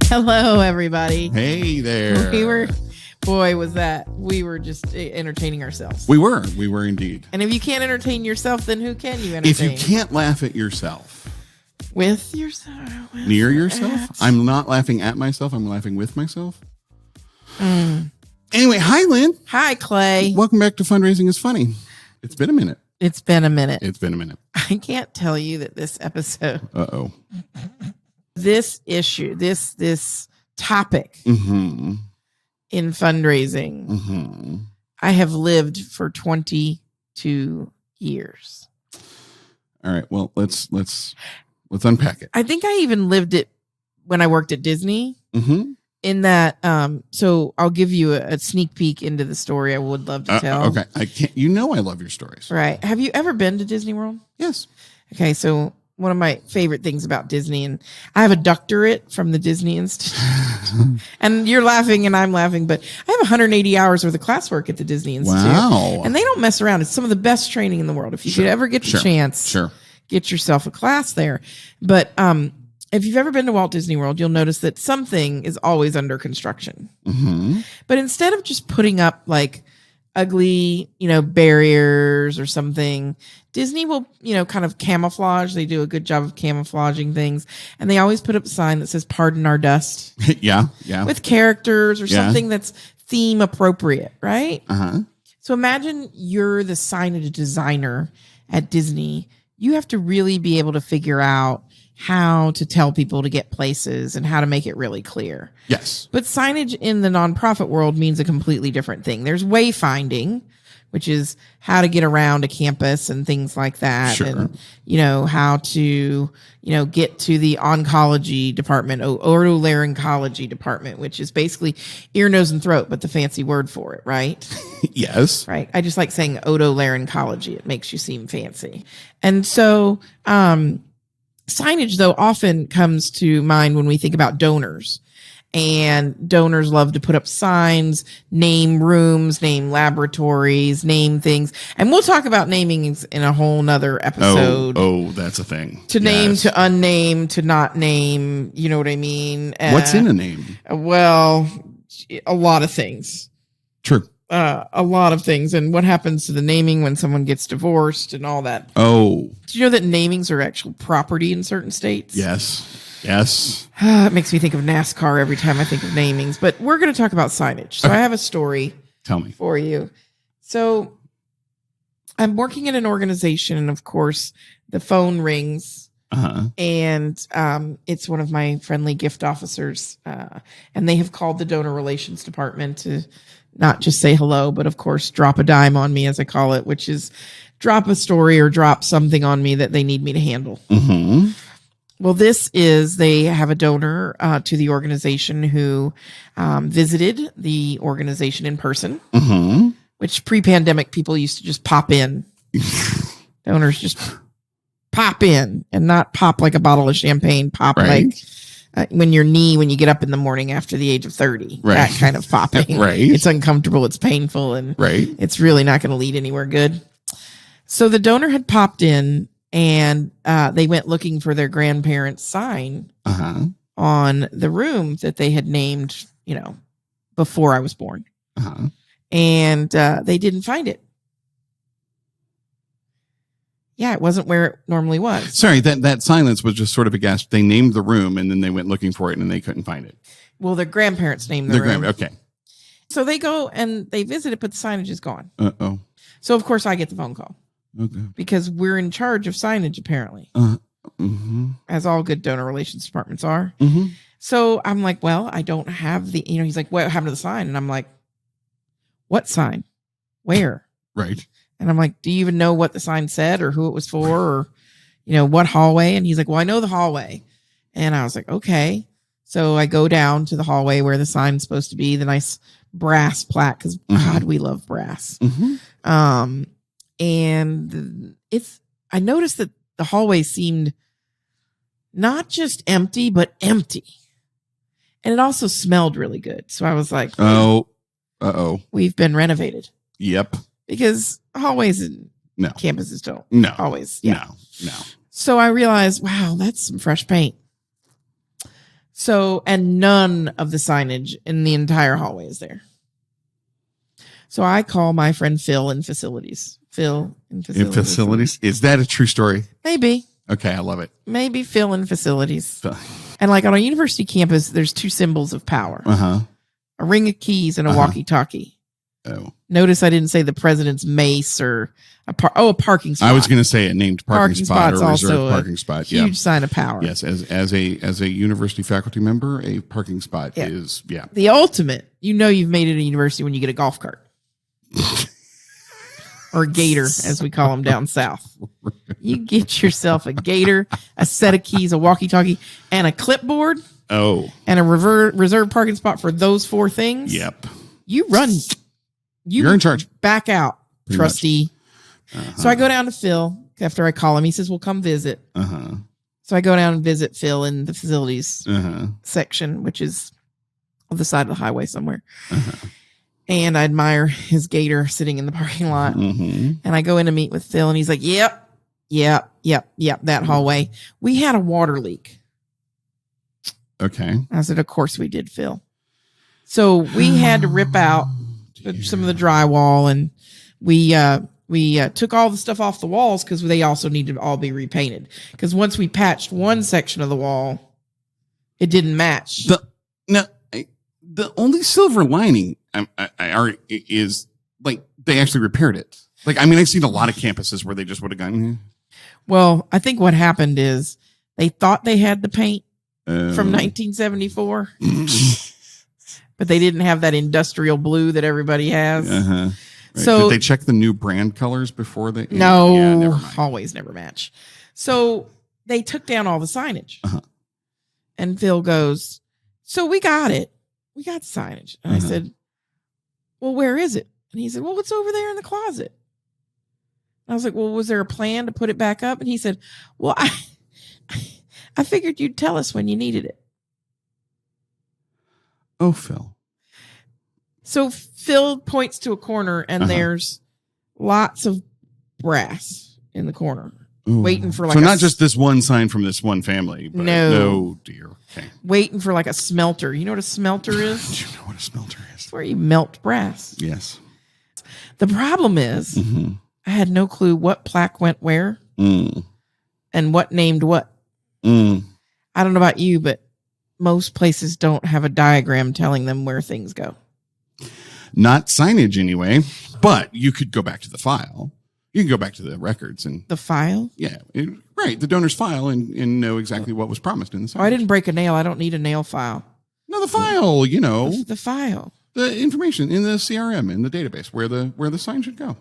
Hello, everybody. Hey there. We were just entertaining ourselves. We were indeed. And if you can't entertain yourself, then who can you entertain? If you can't laugh at yourself. With yourself. Near yourself? I'm not laughing at myself. I'm laughing with myself. Anyway, hi, Lynn. Hi, Clay. Welcome back to Fundraising is Funny. It's been a minute. It's been a minute. I can't tell you that this episode. Uh-oh. This issue, this topic in fundraising, I have lived for 22 years. All right. Well, let's unpack it. I think I even lived it when I worked at Disney. In that, so I'll give you a sneak peek into the story I would love to tell. Okay. I can't. You know I love your stories. Right. Have you ever been to Disney World? Yes. Okay. So one of my favorite things about Disney, and I have a doctorate from the Disney Institute. And you're laughing and I'm laughing, but I have 180 hours worth of classwork at the Disney Institute. Wow. And they don't mess around. It's some of the best training in the world. If you could ever get the chance, get yourself a class there. But if you've ever been to Walt Disney World, you'll notice that something is always under construction. But instead of just putting up like ugly, barriers or something, Disney will, kind of camouflage. They do a good job of camouflaging things. And they always put up a sign that says, "Pardon our dust." Yeah. With characters or something that's theme appropriate, right? So imagine you're the signage designer at Disney. You have to really be able to figure out how to tell people to get places and how to make it really clear. Yes. But signage in the nonprofit world means a completely different thing. There's wayfinding, which is how to get around a campus and things like that. And, how to, get to the oncology department, otolaryngology department, which is basically ear, nose, and throat, but the fancy word for it, right? Yes. Right. I just like saying otolaryngology. It makes you seem fancy. And so, signage, though, often comes to mind when we think about donors. And donors love to put up signs, name rooms, name laboratories, name things. And we'll talk about naming in a whole nother episode. Oh, that's a thing. To name, to unname, to not name. You know what I mean? What's in a name? Well, a lot of things. True. A lot of things. And what happens to the naming when someone gets divorced and all that. Oh. Do you know that namings are actual property in certain states? Yes. It makes me think of NASCAR every time I think of namings. But we're going to talk about signage. So I have a story. Tell me. For you. So I'm working at an organization, and of course, the phone rings. And it's one of my friendly gift officers. And they have called the donor relations department to not just say hello, but of course, drop a dime on me, as I call it, which is drop a story or drop something on me that they need me to handle. Well, they have a donor to the organization who visited the organization in person, which pre-pandemic people used to just pop in. Donors just pop in and not pop like a bottle of champagne, pop like when you get up in the morning after the age of 30, that kind of popping. It's uncomfortable, it's painful, and it's really not going to lead anywhere good. So the donor had popped in, and they went looking for their grandparents' sign on the room that they had named, before I was born. And they didn't find it. Yeah, it wasn't where it normally was. Sorry, that silence was just sort of a gasp. They named the room, and then they went looking for it, and they couldn't find it. Well, their grandparents named the room. Okay. So they go and they visit it, but the signage is gone. Uh-oh. So, of course, I get the phone call. Okay. Because we're in charge of signage, apparently. As all good donor relations departments are. So I'm like, well, I don't have the, he's like, what happened to the sign? And I'm like, what sign? Where? Right. And I'm like, do you even know what the sign said or who it was for or, what hallway? And he's like, well, I know the hallway. And I was like, okay. So I go down to the hallway where the sign's supposed to be, the nice brass plaque, because God, we love brass. And I noticed that the hallway seemed not just empty, but empty. And it also smelled really good. So I was like, we've been renovated. Yep. Because hallways and campuses don't. No. Always. Yeah. No. So I realized, wow, that's some fresh paint. So, and none of the signage in the entire hallway is there. So I call my friend Phil in facilities. Phil in facilities. In facilities? Is that a true story? Maybe. Okay, I love it. Maybe Phil in facilities. And like on a university campus, there's two symbols of power. Uh-huh. A ring of keys and a walkie-talkie. Oh. Notice I didn't say the president's mace or a parking spot. I was going to say a named parking spot or also reserved parking spot. Huge sign of power. Yes, as a university faculty member, a parking spot is the ultimate. You know you've made it a university when you get a golf cart. Or a gator, as we call them down south. You get yourself a gator, a set of keys, a walkie-talkie, and a clipboard. Oh. And a reserved parking spot for those 4 things. Yep. You run. You're in charge. Back out, Pretty trustee. So I go down to Phil after I call him. He says, "Well, come visit." So I go down and visit Phil in the facilities section, which is on the side of the highway somewhere. And I admire his gator sitting in the parking lot. And I go in to meet with Phil, and he's like, yep, that hallway. We had a water leak. Okay. I said, of course we did, Phil. So we had to rip out some of the drywall, and we took all the stuff off the walls because they also needed to all be repainted. Because once we patched one section of the wall, it didn't match. The only silver lining is like they actually repaired it. Like, I mean, I've seen a lot of campuses where they just would have gone. Well, I think what happened is they thought they had the paint from 1974, but they didn't have that industrial blue that everybody has. Right. So did they check the new brand colors before they? No, never mind. Always never match. So they took down all the signage, and Phil goes, "So we got it. We got signage." And I said, "Well, where is it?" And he said, "Well, it's over there in the closet." And I was like, "Well, was there a plan to put it back up?" And he said, "Well, I figured you'd tell us when you needed it." Oh, Phil. So Phil points to a corner, and there's lots of brass in the corner. Waiting for like so not just this one sign from this one family. But no, dear. Okay. Waiting for like a smelter. You know what a smelter is? Do you know what a smelter is? It's where you melt brass. Yes. The problem is I had no clue what plaque went where and what named what. I don't know about you, but most places don't have a diagram telling them where things go. Not signage anyway, but you could go back to the file. You can go back to the records and the file. Yeah, right. The donor's file and know exactly what was promised in the signage. Oh, I didn't break a nail. I don't need a nail file. No, the file. You know, the file, the information in the CRM in the database where the sign should go.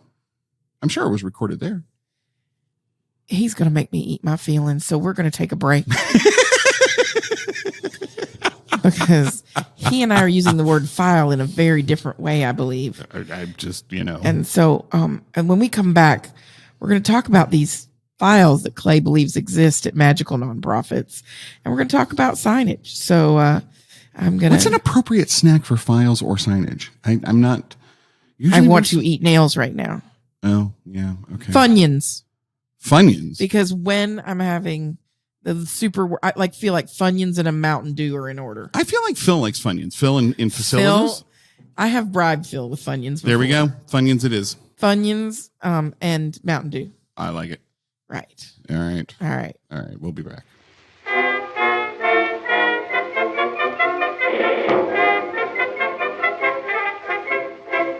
I'm sure it was recorded there. He's going to make me eat my feelings, so we're going to take a break. Because he and I are using the word file in a very different way, I believe. I just, you know. And so, and when we come back, we're going to talk about these files that Clay believes exist at Magical Nonprofits. And we're going to talk about signage. So I'm going to. What's an appropriate snack for files or signage? I'm not. I want to eat nails right now. Oh, yeah. Okay. Funyuns. Because when I'm having the super, I feel like Funyuns and a Mountain Dew are in order. I feel like Phil likes Funyuns. Phil in facilities. I have bribed Phil with Funyuns before. There we go. Funyuns it is. Funyuns and Mountain Dew. I like it. Right. All right. All right. All right. We'll be back.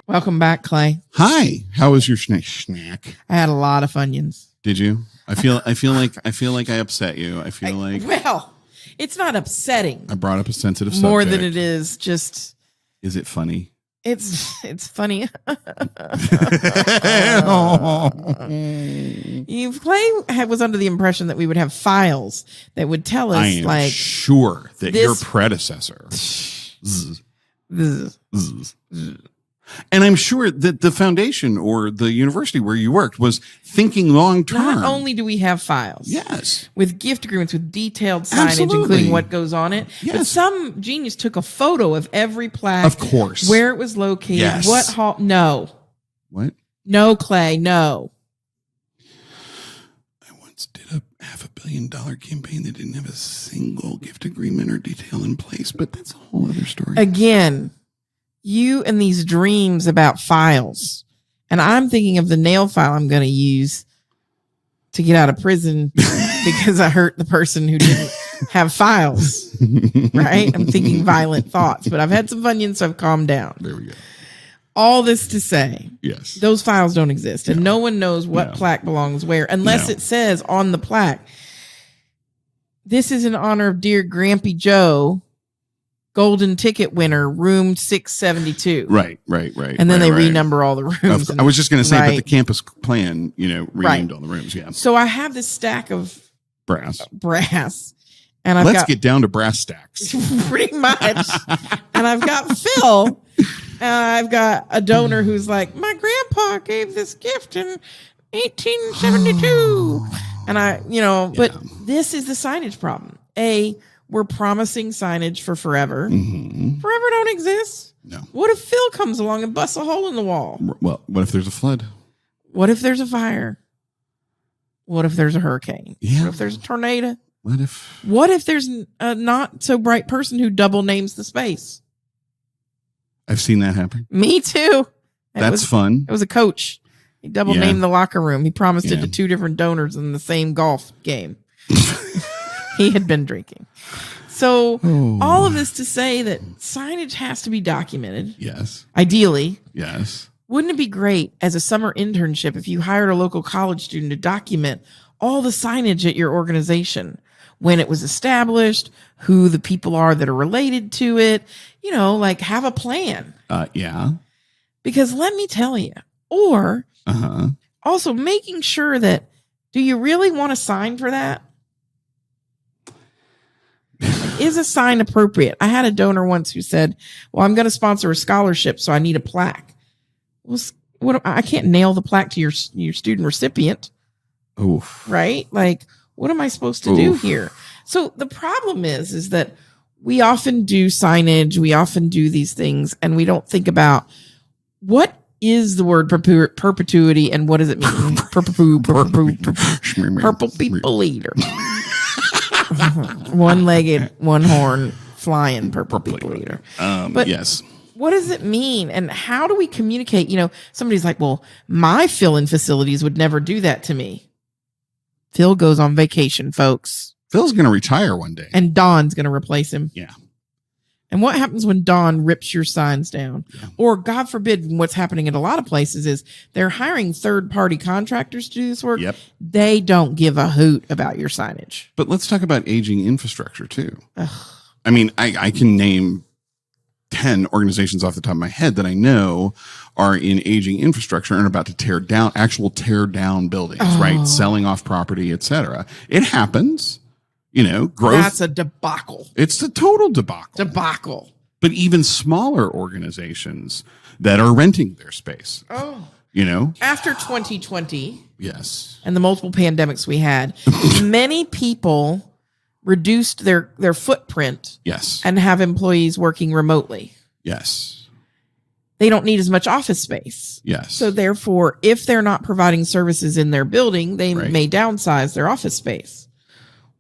Welcome back, Clay. Hi. How was your snack? I had a lot of Funyuns. Did you? I feel like I upset you. Well, it's not upsetting. I brought up a sensitive subject. More than it is just. Is it funny? It's funny. Clay was under the impression that we would have files that would tell us, I am sure that your predecessor. And I'm sure that the foundation or the university where you worked was thinking long term. Not only do we have files, yes, with gift agreements, with detailed signage, including what goes on it, but some genius took a photo of every plaque, of course, where it was located, what hall. No, what? No, Clay, no. I once did $500 multi-million-dollar campaign that didn't have a single gift agreement or detail in place, but that's a whole other story. Again, you and these dreams about files. And I'm thinking of the nail file I'm going to use to get out of prison because I hurt the person who didn't have files, right? I'm thinking violent thoughts, but I've had some Funyuns, so I've calmed down. There we go. All this to say, yes, those files don't exist, and no one knows what plaque belongs where, unless it says on the plaque, this is in honor of dear Grampy Joe, golden ticket winner, room 672. Right. And then they renumber all the rooms. I was just going to say, but the campus plan, renamed all the rooms. Yeah. So I have this stack of brass, and let's get down to brass stacks. Pretty much. And I've got Phil. I've got a donor who's like, my grandpa gave this gift in 1872. And but this is the signage problem. We're promising signage for forever. Mm-hmm. Forever don't exist. No. What if Phil comes along and busts a hole in the wall? Well, what if there's a flood? What if there's a fire? What if there's a hurricane? Yeah. What if there's a tornado? What if there's a not so bright person who double names the space? I've seen that happen. Me too. That's fun. It was a coach. He double named the locker room. He promised it to two different donors in the same golf game. He had been drinking. So all of this to say that signage has to be documented. Yes. Ideally. Yes. Wouldn't it be great as a summer internship if you hired a local college student to document all the signage at your organization, when it was established, who the people are that are related to it, like have a plan. Yeah. Because let me tell you, or also making sure that, do you really want a sign for that? Is a sign appropriate? I had a donor once who said, well, I'm going to sponsor a scholarship, so I need a plaque. Well, I can't nail the plaque to your student recipient. Oof. Right? Like, what am I supposed to do here? So the problem is that we often do signage, we often do these things, and we don't think about what is the word perpetuity and what does it mean? Purple people eater. One-legged, one-horn, flying purple people eater. But yes. What does it mean? And how do we communicate? Somebody's like, well, my fill-in facilities would never do that to me. Phil goes on vacation, folks. Phil's going to retire one day. And Don's going to replace him. Yeah. And what happens when Don rips your signs down? Yeah. Or, God forbid, what's happening at a lot of places is they're hiring third-party contractors to do this work. Yep. They don't give a hoot about your signage. But let's talk about aging infrastructure, too. Ugh. I mean, I can name 10 organizations off the top of my head that I know are in aging infrastructure and are about to tear down buildings, right? Selling off property, etc. It happens. Growth. That's a debacle. It's a total debacle. But even smaller organizations that are renting their space. After 2020. Yes. And the multiple pandemics we had, many people reduced their footprint. Yes. And have employees working remotely. Yes. They don't need as much office space. Yes. So therefore, if they're not providing services in their building, they may downsize their office space.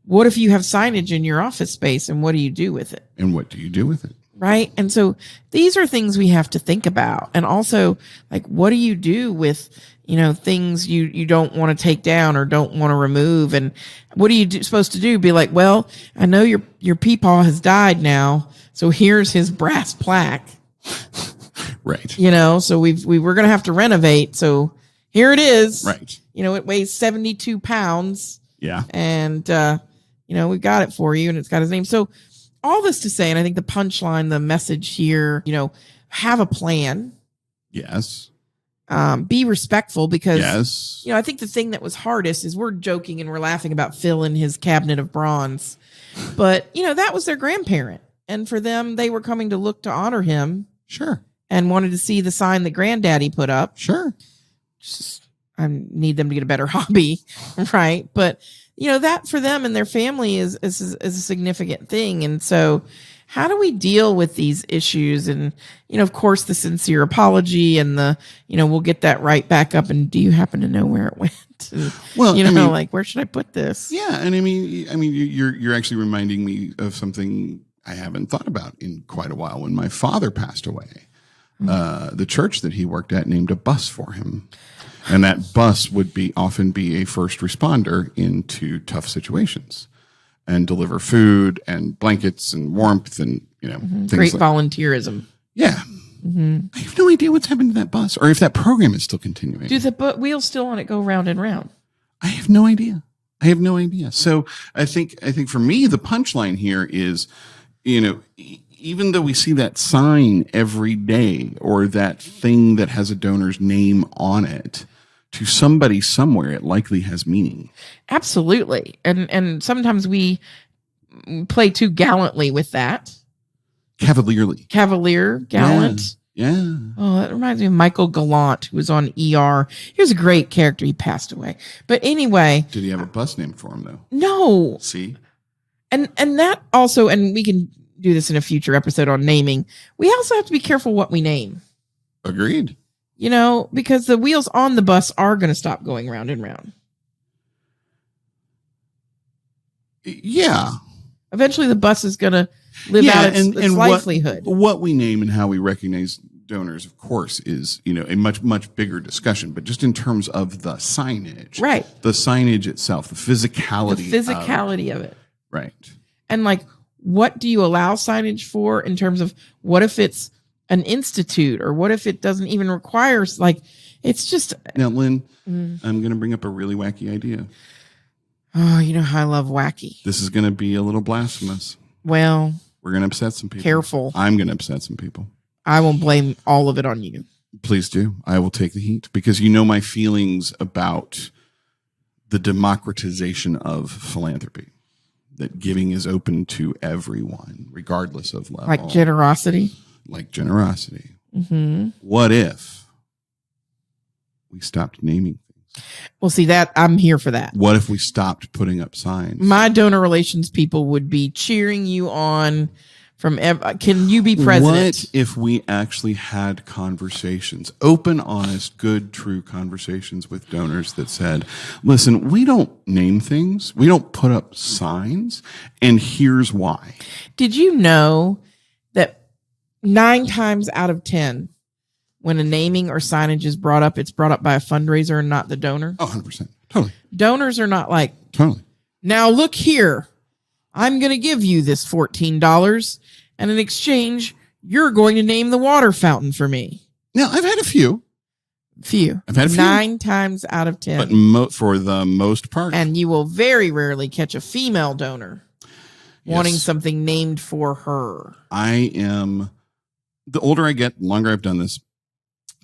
What if you have signage in your office space, and what do you do with it? And what do you do with it? Right. And so these are things we have to think about. And also, like, what do you do with, things you don't want to take down or don't want to remove? And what are you supposed to do? Be like, well, I know your peepaw has died now, so here's his brass plaque. Right. So we're going to have to renovate. So here it is. Right. It weighs 72 pounds. Yeah. And, we got it for you, and it's got his name. So all this to say, and I think the punchline, the message here, have a plan. Yes. Be respectful because, yes. I think the thing that was hardest is we're joking and we're laughing about Phil and his cabinet of bronze. But, that was their grandparent. And for them, they were coming to look to honor him. Sure. And wanted to see the sign that granddaddy put up. Sure. I need them to get a better hobby. Right. But, that for them and their family is a significant thing. And so how do we deal with these issues? And, of course, the sincere apology and we'll get that right back up. And do you happen to know where it went? Well, like, where should I put this? Yeah. And I mean, you're actually reminding me of something I haven't thought about in quite a while. When my father passed away, the church that he worked at named a bus for him. And that bus would often be a first responder into tough situations and deliver food and blankets and warmth and, things great volunteerism. Yeah. Mm-hmm. I have no idea what's happened to that bus or if that program is still continuing. Do the wheels still on it go round and round? I have no idea. So I think for me, the punchline here is, even though we see that sign every day or that thing that has a donor's name on it, to somebody somewhere, it likely has meaning. Absolutely. And sometimes we play too gallantly with that. Cavalier, gallant. Yeah. Oh, that reminds me of Michael Gallant, who was on ER. He was a great character. He passed away. But anyway. Did he have a bus named for him, though? No. See? And that also, and we can do this in a future episode on naming, we also have to be careful what we name. Agreed. Because the wheels on the bus are going to stop going round and round. Yeah. Eventually the bus is going to live out its livelihood. What we name and how we recognize donors, of course, is, a much, much bigger discussion. But just in terms of the signage. Right. The signage itself, the physicality of it. Right. And what do you allow signage for in terms of what if it's an institute or what if it doesn't even require, it's just. Now, Lynn, I'm going to bring up a really wacky idea. Oh, you know how I love wacky. This is going to be a little blasphemous. Well, we're going to upset some people. Careful. I'm going to upset some people. I won't blame all of it on you. Please do. I will take the heat because my feelings about the democratization of philanthropy. That giving is open to everyone, regardless of level. Like generosity. Mm-hmm. What if we stopped naming things? Well, see, that I'm here for that. What if we stopped putting up signs? My donor relations people would be cheering you on from can you be president? What if we actually had conversations, open, honest, good, true conversations with donors that said, listen, we don't name things. We don't put up signs. And here's why. Did you know that 9 times out of 10, when a naming or signage is brought up, it's brought up by a fundraiser and not the donor? Oh, 100%. Totally. Donors are not like, totally. Now look here. I'm going to give you this $14, and in exchange, you're going to name the water fountain for me. Now, I've had a few. I've had a few. 9 times out of 10. But for the most part. And you will very rarely catch a female donor wanting something named for her. The older I get, the longer I've done this,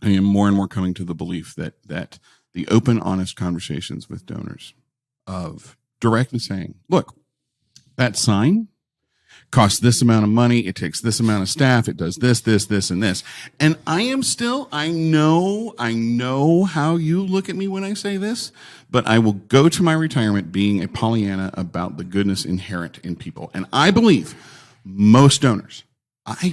I am more and more coming to the belief that the open, honest conversations with donors of directly saying, look, that sign costs this amount of money. It takes this amount of staff. It does this, and this. And I know how you look at me when I say this, but I will go to my retirement being a Pollyanna about the goodness inherent in people. And I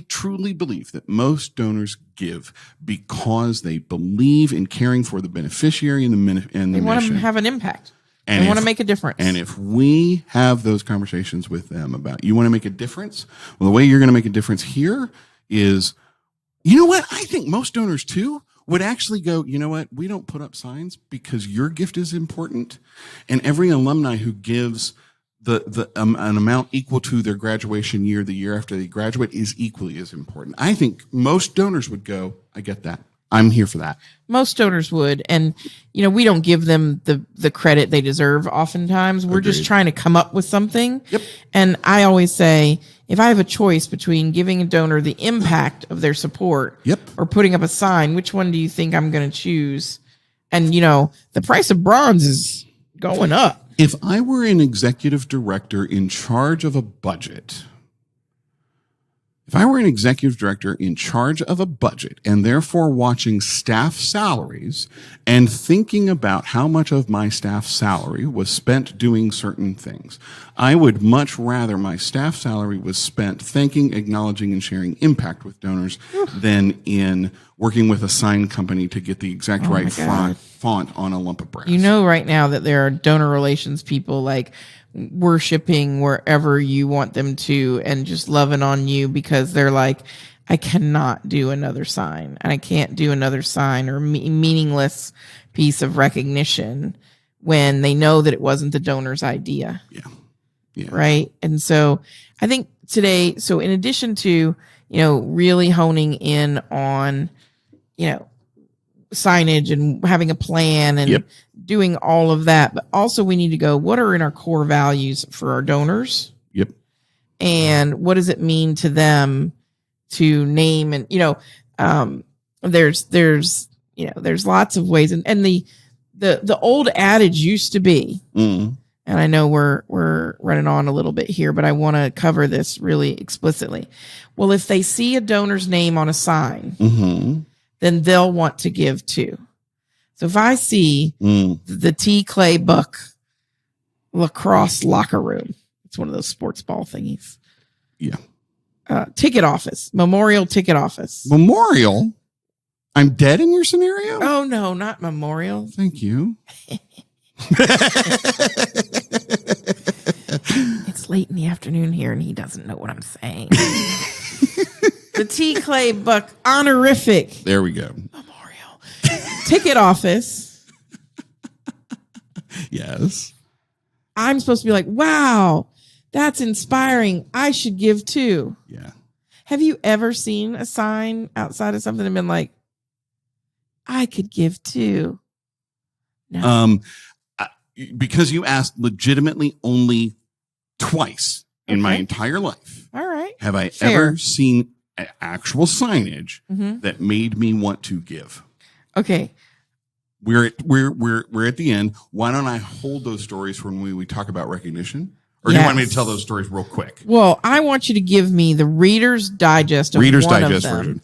truly believe that most donors give because they believe in caring for the beneficiary and the mission. They want to have an impact. They want to make a difference. And if we have those conversations with them about, you want to make a difference? Well, the way you're going to make a difference here is, you know what? I think most donors too would actually go, you know what? We don't put up signs because your gift is important. And every alumni who gives an amount equal to their graduation year, the year after they graduate, is equally as important. I think most donors would go, I get that. I'm here for that. Most donors would. And, we don't give them the credit they deserve oftentimes. We're just trying to come up with something. Yep. And I always say, if I have a choice between giving a donor the impact of their support or putting up a sign, which one do you think I'm going to choose? And, the price of bronze is going up. If I were an executive director in charge of a budget, and therefore watching staff salaries and thinking about how much of my staff salary was spent doing certain things, I would much rather my staff salary was spent thanking, acknowledging, and sharing impact with donors than in working with a sign company to get the exact right font on a lump of brass. You know, right now that there are donor relations people like worshiping wherever you want them to and just loving on you because they're like, I cannot do another sign and I can't do another sign or meaningless piece of recognition when they know that it wasn't the donor's idea. Yeah. Yeah. Right. And so I think today, so in addition to, really honing in on, signage and having a plan and doing all of that, but also we need to go, what are in our core values for our donors? Yep. And what does it mean to them to name and, there's lots of ways and the old adage used to be, and I know we're running on a little bit here, but I want to cover this really explicitly. Well, if they see a donor's name on a sign, then they'll want to give too. So if I see the T. Clay Buck lacrosse locker room, it's one of those sports ball thingies. Yeah. Ticket office, memorial ticket office. Memorial? I'm dead in your scenario? Oh, no, not memorial. Thank you. It's late in the afternoon here and he doesn't know what I'm saying. The T. Clay Buck honorific. There we go. Memorial ticket office. Yes. I'm supposed to be like, wow, that's inspiring. I should give too. Yeah. Have you ever seen a sign outside of something and been like, I could give too? No. Because you asked legitimately only twice in my entire life. All right. Have I ever seen actual signage that made me want to give? Okay. We're at the end. Why don't I hold those stories for when we talk about recognition? Or do you want me to tell those stories real quick? Well, I want you to give me the Reader's Digest of Reader's one Digest of them. version.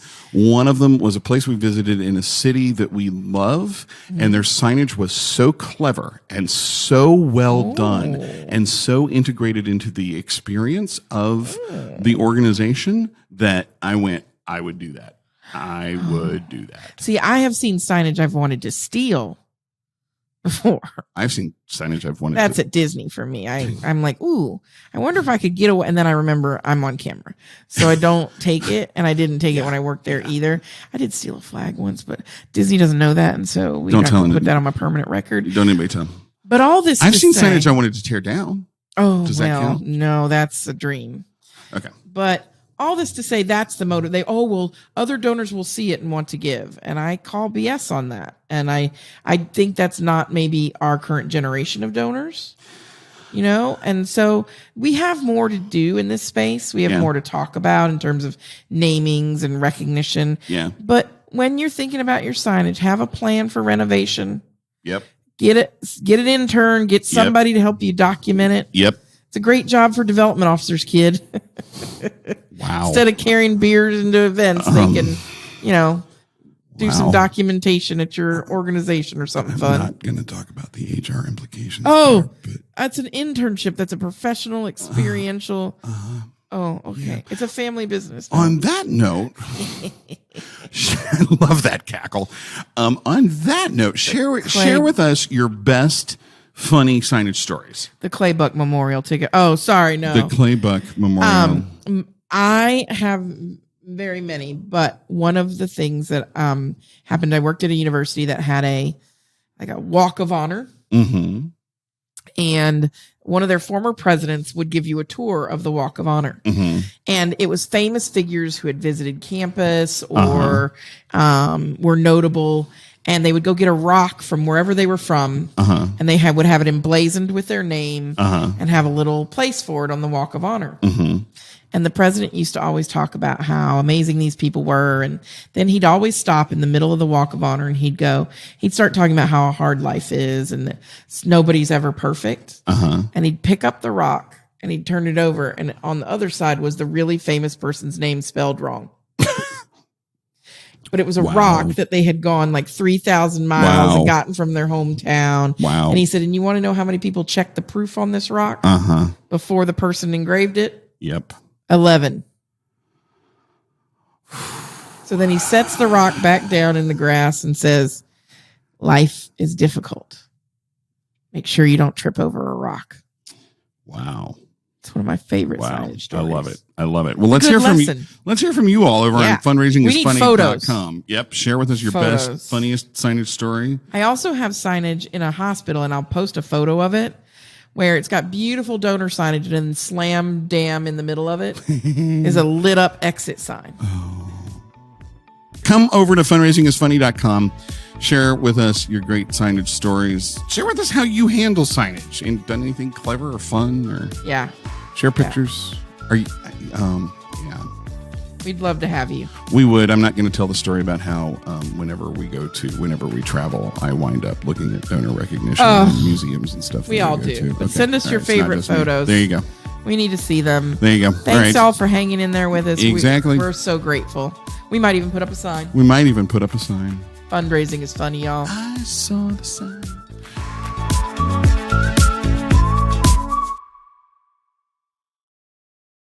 One of them was a place we visited in a city that we love, and their signage was so clever and so well done and so integrated into the experience of the organization that I went, I would do that. I would do that. See, I have seen signage I've wanted to steal before. I've seen signage I've wanted That's to. at Disney for me. I'm like, ooh, I wonder if I could get away. And then I remember I'm on camera. So I don't take it. And I didn't take it when I worked there either. I did steal a flag once, but Disney doesn't know that. And so we have to put that on my permanent record. Don't anybody tell them. But all this I've seen signage I wanted to tear down. Oh, does that count? No, that's a dream. Okay. But all this to say, that's the motive. Other donors will see it and want to give. And I call BS on that. And I think that's not maybe our current generation of donors, And so we have more to do in this space. We have more to talk about in terms of namings and recognition. Yeah. But when you're thinking about your signage, have a plan for renovation. Yep. Get an intern, get somebody to help you document it. Yep. It's a great job for development officers, kid. Wow. Instead of carrying beers into events, they can, do some documentation at your organization or something fun. I'm not going to talk about the HR implications. That's an internship. That's a professional, experiential. Oh, okay. Yeah. It's a family business. On that note, I love that cackle. On that note, share with us your best funny signage stories. The Clay Buck Memorial ticket. Oh, sorry, no. The Clay Buck Memorial. I have very many, but one of the things that happened, I worked at a university that had a walk of honor. Mm-hmm. And one of their former presidents would give you a tour of the Walk of Honor. Mm-hmm. And it was famous figures who had visited campus or were notable. And they would go get a rock from wherever they were from. And they would have it emblazoned with their name and have a little place for it on the Walk of Honor. Mm-hmm. And the president used to always talk about how amazing these people were. And then he'd always stop in the middle of the Walk of Honor and he'd start talking about how hard life is and that nobody's ever perfect. And he'd pick up the rock and he'd turn it over. And on the other side was the really famous person's name spelled wrong. But it was a rock that they had gone like 3,000 miles and gotten from their hometown. Wow. And he said, and you want to know how many people checked the proof on this rock before the person engraved it? Yep. 11. So then he sets the rock back down in the grass and says, life is difficult. Make sure you don't trip over a rock. Wow. It's one of my favorite signage stories. I love it. I love it. Well, let's hear from you. Let's hear from you all over on fundraisingIsFunny.com. Yep. Share with us your best, funniest signage story. I also have signage in a hospital, and I'll post a photo of it where it's got beautiful donor signage, and then Slam Dam in the middle of it is a lit up exit sign. Oh. Come over to fundraisingIsFunny.com. Share with us your great signage stories. Share with us how you handle signage and done anything clever or fun, or share pictures. Are you? We'd love to have you. We would. I'm not going to tell the story about how whenever we travel, I wind up looking at donor recognition and museums and stuff. We all do. But send us your favorite photos. There you go. We need to see them. There you go. Thanks all for hanging in there with us. Exactly. We're so grateful. We might even put up a sign. Fundraising is funny, y'all. I saw the sign.